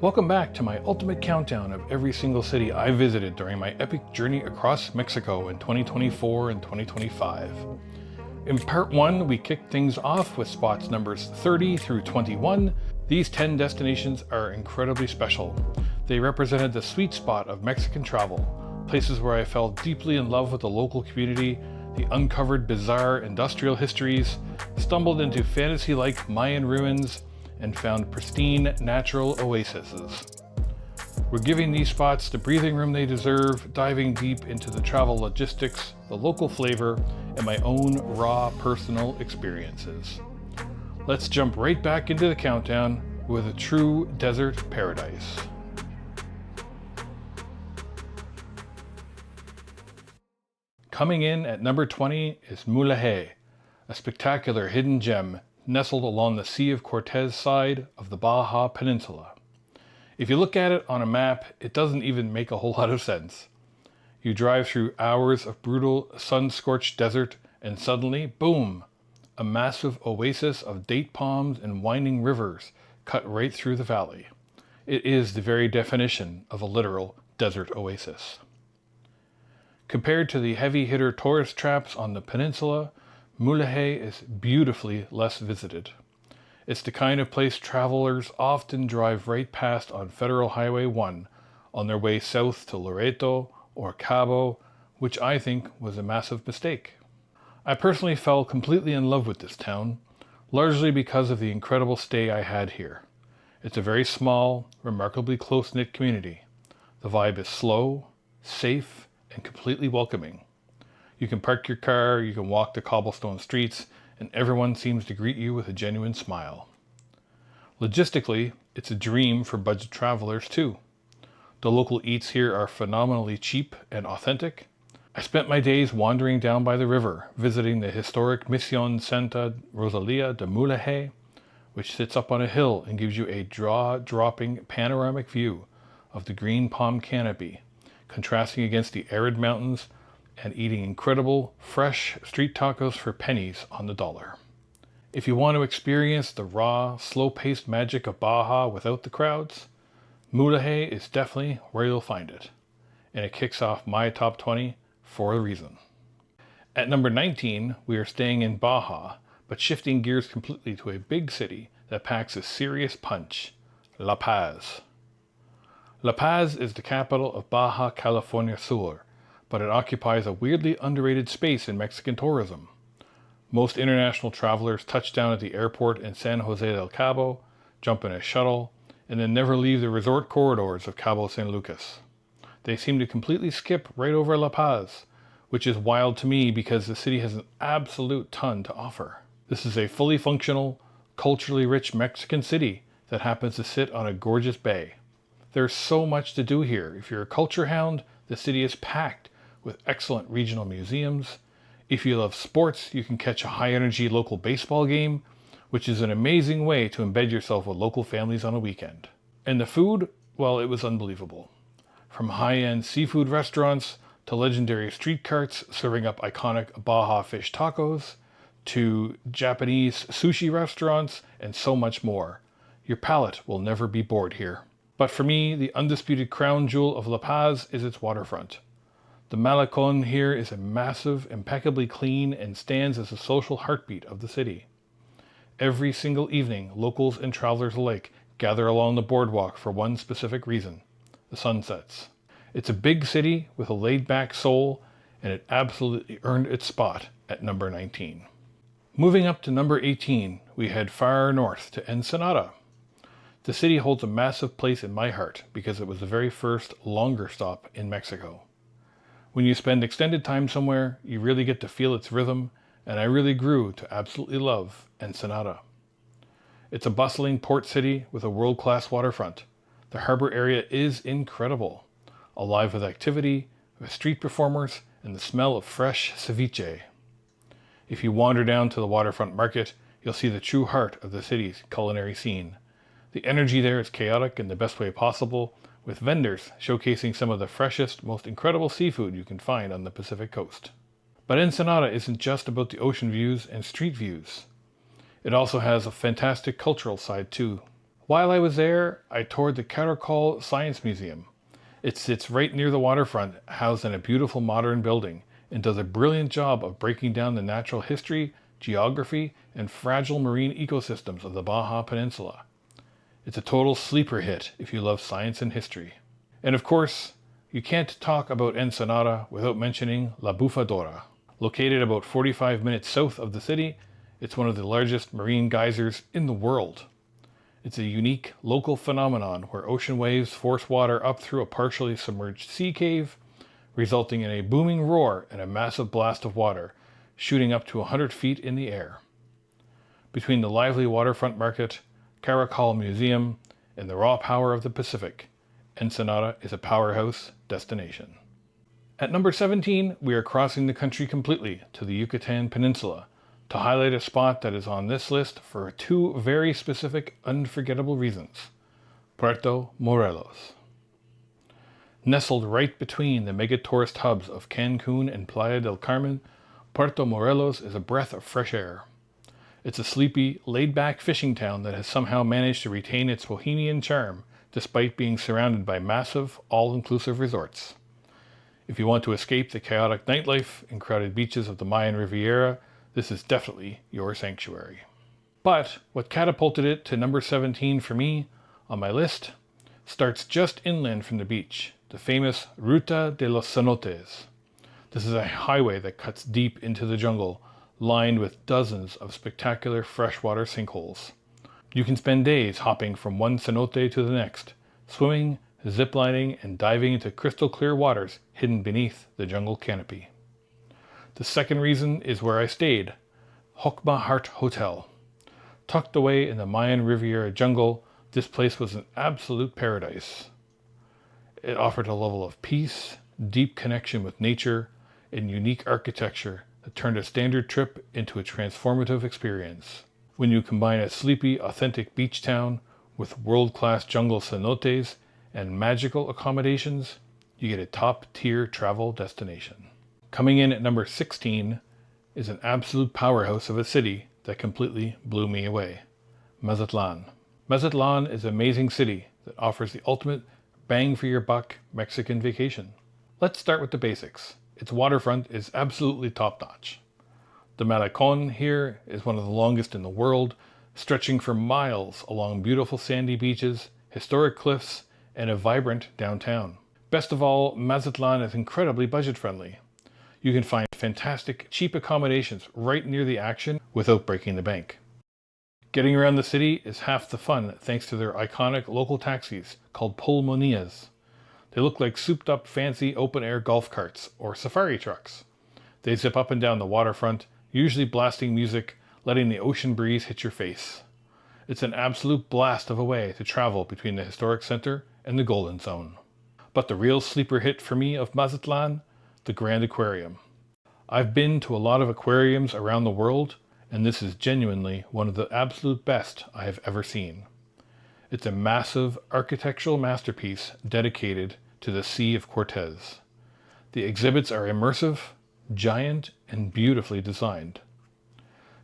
Welcome back to my ultimate countdown of every single city I visited during my epic journey across Mexico in 2024 and 2025. In part 1, we kicked things off with spots numbers 30 through 21. These 10 destinations are incredibly special. They represented the sweet spot of Mexican travel, places where I fell deeply in love with the local community, the uncovered bizarre industrial histories, stumbled into fantasy-like Mayan ruins, and found pristine natural oases. We're giving these spots the breathing room they deserve, diving deep into the travel logistics, the local flavor, and my own raw personal experiences. Let's jump right back into the countdown with a true desert paradise. Coming in at number 20 is Mulegé, a spectacular hidden gem nestled along the Sea of Cortez side of the Baja Peninsula. If you look at it on a map, it doesn't even make a whole lot of sense. You drive through hours of brutal, sun-scorched desert, and suddenly, boom, a massive oasis of date palms and winding rivers cut right through the valley. It is the very definition of a literal desert oasis. Compared to the heavy-hitter tourist traps on the peninsula, Mulegé is beautifully less visited. It's the kind of place travelers often drive right past on Federal Highway 1 on their way south to Loreto or Cabo, which I think was a massive mistake. I personally fell completely in love with this town, largely because of the incredible stay I had here. It's a very small, remarkably close-knit community. The vibe is slow, safe, and completely welcoming. You can park your car, you can walk the cobblestone streets, and everyone seems to greet you with a genuine smile. Logistically, it's a dream for budget travelers too. The local eats here are phenomenally cheap and authentic. I spent my days wandering down by the river, visiting the historic Misión Santa Rosalia de Mulegé, which sits up on a hill and gives you a jaw-dropping panoramic view of the green palm canopy, contrasting against the arid mountains, and eating incredible, fresh street tacos for pennies on the dollar. If you want to experience the raw, slow-paced magic of Baja without the crowds, Mulegé is definitely where you'll find it. And it kicks off my top 20 for a reason. At number 19, we are staying in Baja, but shifting gears completely to a big city that packs a serious punch, La Paz. La Paz is the capital of Baja Califonia Sur, but it occupies a weirdly underrated space in Mexican tourism. Most international travelers touch down at the airport in San Jose del Cabo, jump in a shuttle, and then never leave the resort corridors of Cabo San Lucas. They seem to completely skip right over La Paz, which is wild to me because the city has an absolute ton to offer. This is a fully functional, culturally rich Mexican city that happens to sit on a gorgeous bay. There's so much to do here. If you're a culture hound, the city is packed with excellent regional museums. If you love sports, you can catch a high-energy local baseball game, which is an amazing way to embed yourself with local families on a weekend. And the food, well, it was unbelievable. From high-end seafood restaurants to legendary street carts serving up iconic Baja fish tacos, to Japanese sushi restaurants, and so much more. Your palate will never be bored here. But for me, the undisputed crown jewel of La Paz is its waterfront. The Malecón here is a massive, impeccably clean, and stands as a social heartbeat of the city. Every single evening, locals and travelers alike gather along the boardwalk for one specific reason: the sunsets. It's a big city with a laid-back soul, and it absolutely earned its spot at number 19. Moving up to number 18, we head far north to Ensenada. The city holds a massive place in my heart because it was the very first longer stop in Mexico. When you spend extended time somewhere, you really get to feel its rhythm, and I really grew to absolutely love Ensenada. It's a bustling port city with a world-class waterfront. The harbor area is incredible, alive with activity, with street performers, and the smell of fresh ceviche. If you wander down to the waterfront market, you'll see the true heart of the city's culinary scene. The energy there is chaotic in the best way possible, with vendors showcasing some of the freshest, most incredible seafood you can find on the Pacific coast. But Ensenada isn't just about the ocean views and street views. It also has a fantastic cultural side too. While I was there, I toured the Caracol Science Museum. It sits right near the waterfront, housed in a beautiful modern building, and does a brilliant job of breaking down the natural history, geography, and fragile marine ecosystems of the Baja Peninsula. It's a total sleeper hit if you love science and history. And of course, you can't talk about Ensenada without mentioning La Bufadora. Located about 45 minutes south of the city, it's one of the largest marine geysers in the world. It's a unique local phenomenon where ocean waves force water up through a partially submerged sea cave, resulting in a booming roar and a massive blast of water, shooting up to 100 feet in the air. Between the lively waterfront market, Caracol Museum, and the raw power of the Pacific, Ensenada is a powerhouse destination. At number 17, we are crossing the country completely to the Yucatan Peninsula to highlight a spot that is on this list for two very specific, unforgettable reasons. Puerto Morelos. Nestled right between the mega tourist hubs of Cancun and Playa del Carmen, Puerto Morelos is a breath of fresh air. It's a sleepy, laid-back fishing town that has somehow managed to retain its bohemian charm despite being surrounded by massive, all-inclusive resorts. If you want to escape the chaotic nightlife and crowded beaches of the Mayan Riviera, this is definitely your sanctuary. But what catapulted it to number 17 for me on my list starts just inland from the beach, the famous Ruta de los Cenotes. This is a highway that cuts deep into the jungle, lined with dozens of spectacular freshwater sinkholes. You can spend days hopping from one cenote to the next, swimming, ziplining, and diving into crystal clear waters hidden beneath the jungle canopy. The second reason is where I stayed, Jokma Heart Hotel. Tucked away in the Mayan Riviera jungle, this place was an absolute paradise. It offered a level of peace, deep connection with nature, and unique architecture that turned a standard trip into a transformative experience. When you combine a sleepy, authentic beach town with world-class jungle cenotes and magical accommodations, you get a top-tier travel destination. Coming in at number 16 is an absolute powerhouse of a city that completely blew me away, Mazatlan. Mazatlan is an amazing city that offers the ultimate bang-for-your-buck Mexican vacation. Let's start with the basics. Its waterfront is absolutely top-notch. The Malecón here is one of the longest in the world, stretching for miles along beautiful sandy beaches, historic cliffs, and a vibrant downtown. Best of all, Mazatlan is incredibly budget-friendly. You can find fantastic, cheap accommodations right near the action without breaking the bank. Getting around the city is half the fun thanks to their iconic local taxis called pulmonias. They look like souped-up fancy open-air golf carts or safari trucks. They zip up and down the waterfront, usually blasting music, letting the ocean breeze hit your face. It's an absolute blast of a way to travel between the historic center and the Golden Zone. But the real sleeper hit for me of Mazatlan, the Grand Aquarium. I've been to a lot of aquariums around the world, and this is genuinely one of the absolute best I have ever seen. It's a massive architectural masterpiece dedicated to the Sea of Cortez. The exhibits are immersive, giant, and beautifully designed.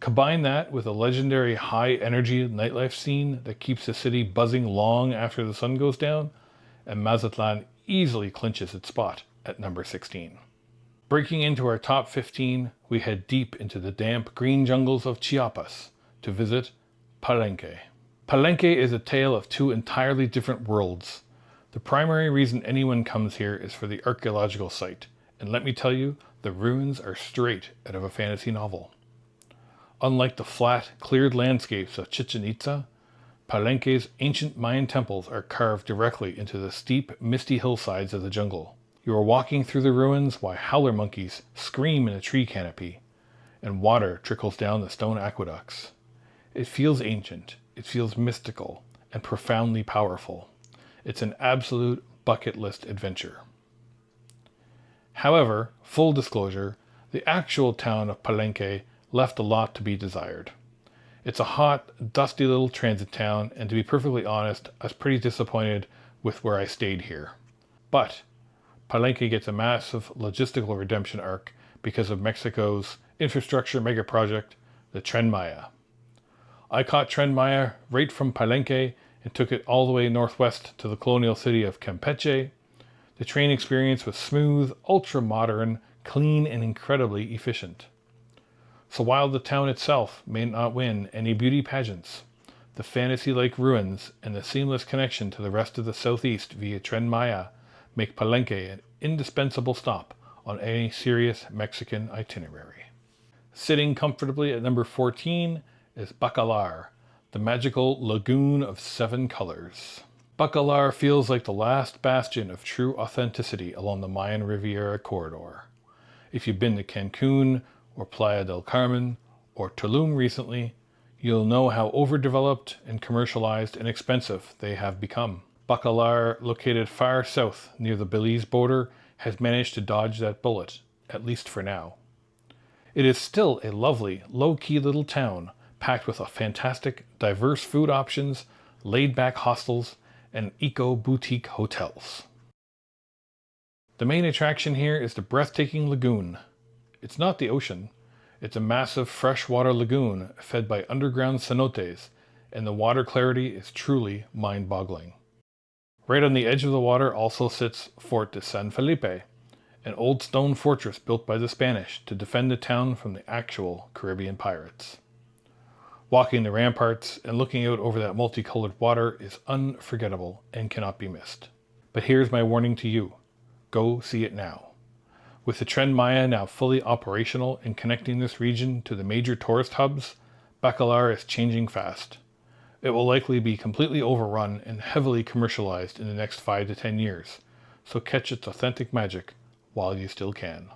Combine that with a legendary high-energy nightlife scene that keeps the city buzzing long after the sun goes down, and Mazatlan easily clinches its spot at number 16. Breaking into our top 15, we head deep into the damp green jungles of Chiapas to visit Palenque. Palenque is a tale of two entirely different worlds. The primary reason anyone comes here is for the archaeological site, and let me tell you, the ruins are straight out of a fantasy novel. Unlike the flat, cleared landscapes of Chichen Itza, Palenque's ancient Mayan temples are carved directly into the steep, misty hillsides of the jungle. You are walking through the ruins while howler monkeys scream in a tree canopy, and water trickles down the stone aqueducts. It feels ancient, it feels mystical, and profoundly powerful. It's an absolute bucket list adventure. However, full disclosure, the actual town of Palenque left a lot to be desired. It's a hot, dusty little transit town, and to be perfectly honest, I was pretty disappointed with where I stayed here. But Palenque gets a massive logistical redemption arc because of Mexico's infrastructure megaproject, the Tren Maya. I caught Tren Maya right from Palenque, and took it all the way northwest to the colonial city of Campeche, the train experience was smooth, ultra-modern, clean, and incredibly efficient. So while the town itself may not win any beauty pageants, the fantasy-like ruins and the seamless connection to the rest of the southeast via Tren Maya make Palenque an indispensable stop on any serious Mexican itinerary. Sitting comfortably at number 14 is Bacalar, the magical lagoon of 7 colors. Bacalar feels like the last bastion of true authenticity along the Mayan Riviera corridor. If you've been to Cancun or Playa del Carmen or Tulum recently, you'll know how overdeveloped and commercialized and expensive they have become. Bacalar, located far south near the Belize border, has managed to dodge that bullet, at least for now. It is still a lovely, low-key little town, packed with fantastic, diverse food options, laid-back hostels, and eco-boutique hotels. The main attraction here is the breathtaking lagoon. It's not the ocean. It's a massive freshwater lagoon fed by underground cenotes, and the water clarity is truly mind-boggling. Right on the edge of the water also sits Fort de San Felipe, an old stone fortress built by the Spanish to defend the town from the actual Caribbean pirates. Walking the ramparts and looking out over that multicolored water is unforgettable and cannot be missed. But here's my warning to you. Go see it now. With the Tren Maya now fully operational and connecting this region to the major tourist hubs, Bacalar is changing fast. It will likely be completely overrun and heavily commercialized in the next 5 to 10 years, so catch its authentic magic while you still can.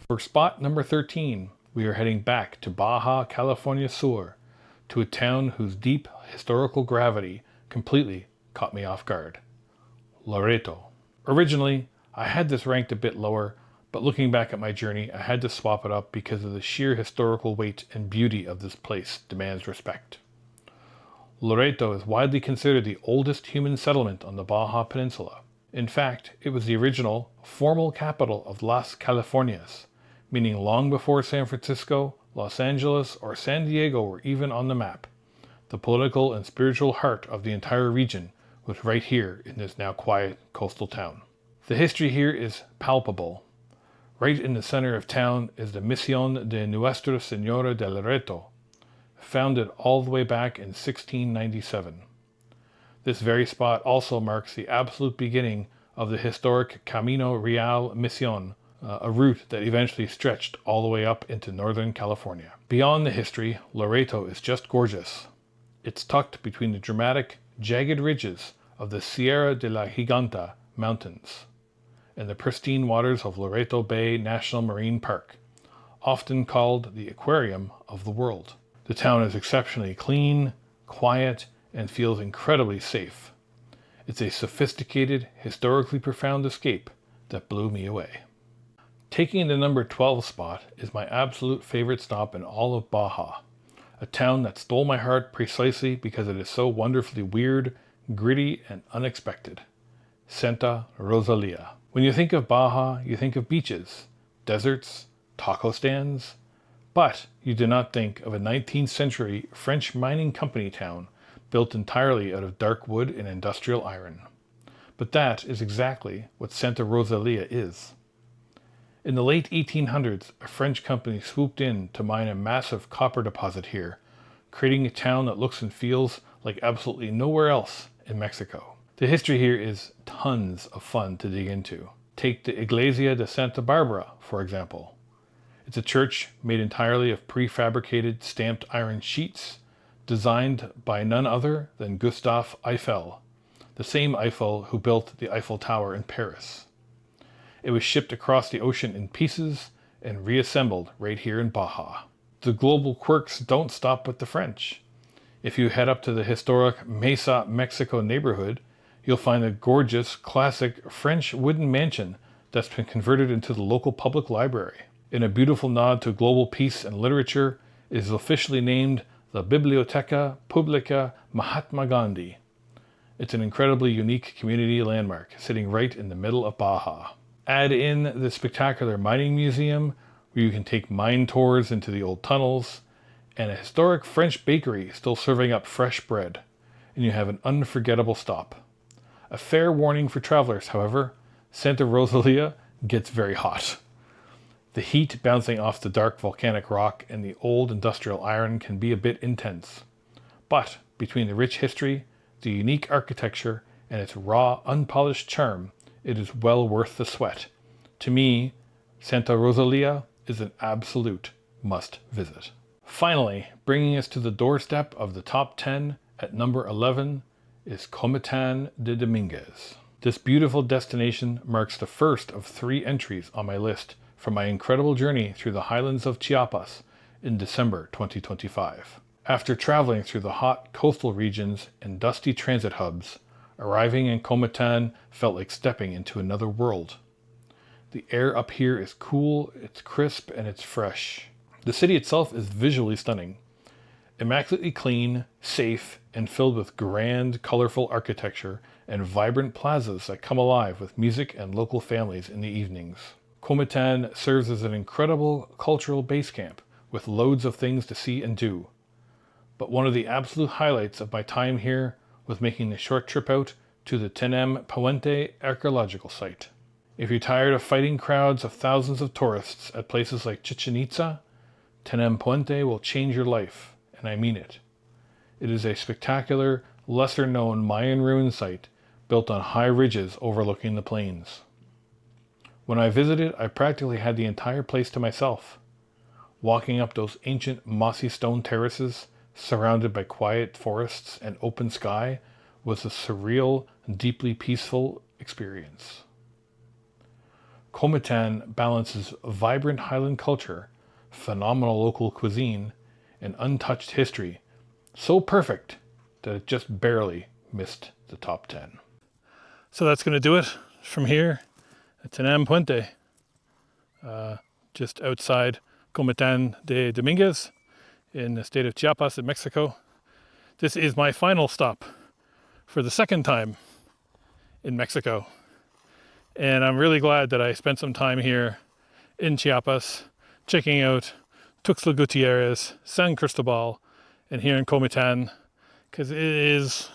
For spot number 13, we are heading back to Baja Califonia Sur, to a town whose deep historical gravity completely caught me off guard. Loreto. Originally, I had this ranked a bit lower, but looking back at my journey, I had to swap it up because of the sheer historical weight and beauty of this place demands respect. Loreto is widely considered the oldest human settlement on the Baja Peninsula. In fact, it was the original, formal capital of Las Californias, meaning long before San Francisco, Los Angeles, or San Diego were even on the map. The political and spiritual heart of the entire region was right here in this now quiet coastal town. The history here is palpable. Right in the center of town is the Misión de Nuestra Señora del Loreto, founded all the way back in 1697. This very spot also marks the absolute beginning of the historic Camino Real Misión, a route that eventually stretched all the way up into Northern California. Beyond the history, Loreto is just gorgeous. It's tucked between the dramatic, jagged ridges of the Sierra de la Giganta mountains and the pristine waters of Loreto Bay National Marine Park, often called the aquarium of the world. The town is exceptionally clean, quiet, and feels incredibly safe. It's a sophisticated, historically profound escape that blew me away. Taking the number 12 spot is my absolute favorite stop in all of Baja, a town that stole my heart precisely because it is so wonderfully weird, gritty, and unexpected. Santa Rosalia. When you think of Baja, you think of beaches, deserts, taco stands, but you do not think of a 19th century French mining company town built entirely out of dark wood and industrial iron. But that is exactly what Santa Rosalia is. In the late 1800s, a French company swooped in to mine a massive copper deposit here, creating a town that looks and feels like absolutely nowhere else in Mexico. The history here is tons of fun to dig into. Take the Iglesia de Santa Barbara, for example. It's a church made entirely of prefabricated stamped iron sheets, designed by none other than Gustave Eiffel, the same Eiffel who built the Eiffel Tower in Paris. It was shipped across the ocean in pieces and reassembled right here in Baja. The global quirks don't stop with the French. If you head up to the historic Mesa, Mexico neighborhood, you'll find a gorgeous, classic French wooden mansion that's been converted into the local public library. In a beautiful nod to global peace and literature, it is officially named the Biblioteca Publica Mahatma Gandhi. It's an incredibly unique community landmark sitting right in the middle of Baja. Add in the spectacular mining museum, where you can take mine tours into the old tunnels, and a historic French bakery still serving up fresh bread. and you have an unforgettable stop. A fair warning for travelers, however, Santa Rosalia gets very hot. The heat bouncing off the dark volcanic rock and the old industrial iron can be a bit intense. But between the rich history, the unique architecture, and its raw, unpolished charm, it is well worth the sweat. To me, Santa Rosalia is an absolute must visit. Finally, bringing us to the doorstep of the top 10 at number 11 is Comitan de Dominguez. This beautiful destination marks the first of 3 entries on my list from my incredible journey through the highlands of Chiapas in December 2025. After traveling through the hot coastal regions and dusty transit hubs, arriving in Comitan felt like stepping into another world. The air up here is cool, it's crisp, and it's fresh. The city itself is visually stunning. Immaculately clean, safe, and filled with grand, colorful architecture and vibrant plazas that come alive with music and local families in the evenings. Comitan serves as an incredible cultural base camp with loads of things to see and do. But one of the absolute highlights of my time here was making the short trip out to the Tenem Puente archaeological site. If you're tired of fighting crowds of thousands of tourists at places like Chichen Itza, Tenem Puente will change your life, and I mean it. It is a spectacular, lesser-known Mayan ruin site built on high ridges overlooking the plains. When I visited, I practically had the entire place to myself. Walking up those ancient mossy stone terraces, surrounded by quiet forests and open sky, was a surreal, deeply peaceful experience. Comitan balances vibrant highland culture, phenomenal local cuisine, and untouched history, so perfect that it just barely missed the top 10. So that's going to do it from here at Tenem Puente, just outside Comitan de Dominguez in the state of Chiapas in Mexico. This is my final stop for the second time in Mexico. And I'm really glad that I spent some time here in Chiapas, checking out Tuxtla Gutierrez, San Cristobal, and here in Comitan, because it is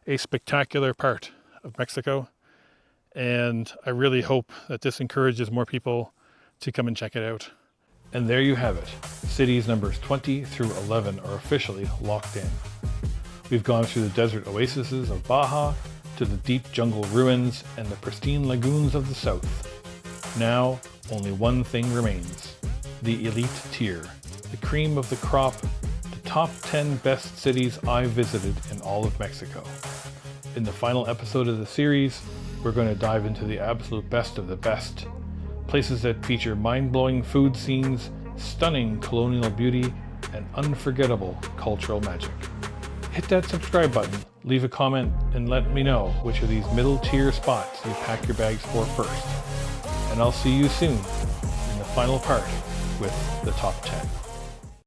a spectacular part of Mexico. And I really hope that this encourages more people to come and check it out. And there you have it. Cities numbers 20 through 11 are officially locked in. We've gone through the desert oases of Baja, to the deep jungle ruins and the pristine lagoons of the south. Now, only one thing remains. The elite tier, the cream of the crop, the top 10 best cities I've visited in all of Mexico. In the final episode of the series, we're going to dive into the absolute best of the best. Places that feature mind-blowing food scenes, stunning colonial beauty, and unforgettable cultural magic. Hit that subscribe button, leave a comment, and let me know which of these middle tier spots you pack your bags for first. And I'll see you soon in the final part with the top 10.